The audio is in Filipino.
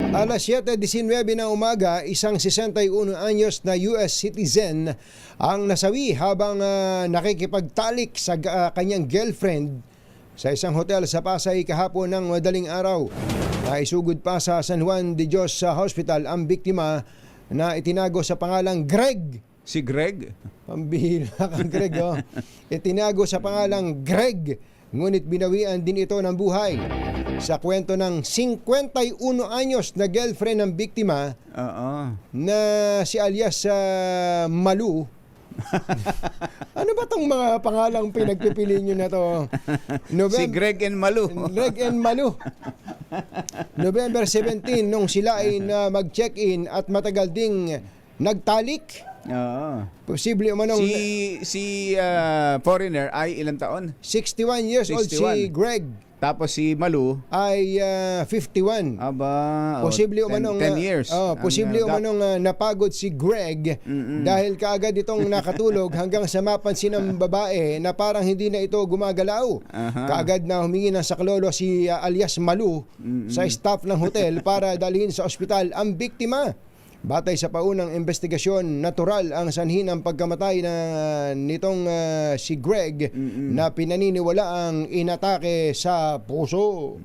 Alas 7:19 ng umaga, isang 61 anyos na US citizen ang nasawi habang nakikipagtalik sa kanyang girlfriend sa isang hotel sa Pasay kahapon ng madaling araw. Naisugod pa sa San Juan de Dios Hospital ang biktima na itinago sa pangalang Greg. Si Greg? Pambihira kang Greg, oh. Itinago sa pangalang Greg, ngunit binawian din ito ng buhay. Sa kwento ng 51 anyos na girlfriend ng biktima, na si alias Malu. Ano ba tong mga pangalang pinagpipili nyo na to? Si Greg and Malu. Greg and Malu. November 17 nung sila ay mag-check-in at matagal ding nagtalik. Posible umanong si foreigner ay ilang taon? 61 years old si Greg. Tapos si Malu ay 51. Aba, Posible umanong 10 years. Posible umanong napagod si Greg dahil kaagad itong nakatulog hanggang sa mapansin ng babae na parang hindi na ito gumagalaw. Kaagad na humingi ng saklolo si alias Malu sa staff ng hotel para dalhin sa ospital ang biktima. Batay sa paunang investigasyon, natural ang sanhi ng pagkamatay nitong si Greg na pinaniniwalaang inatake sa puso.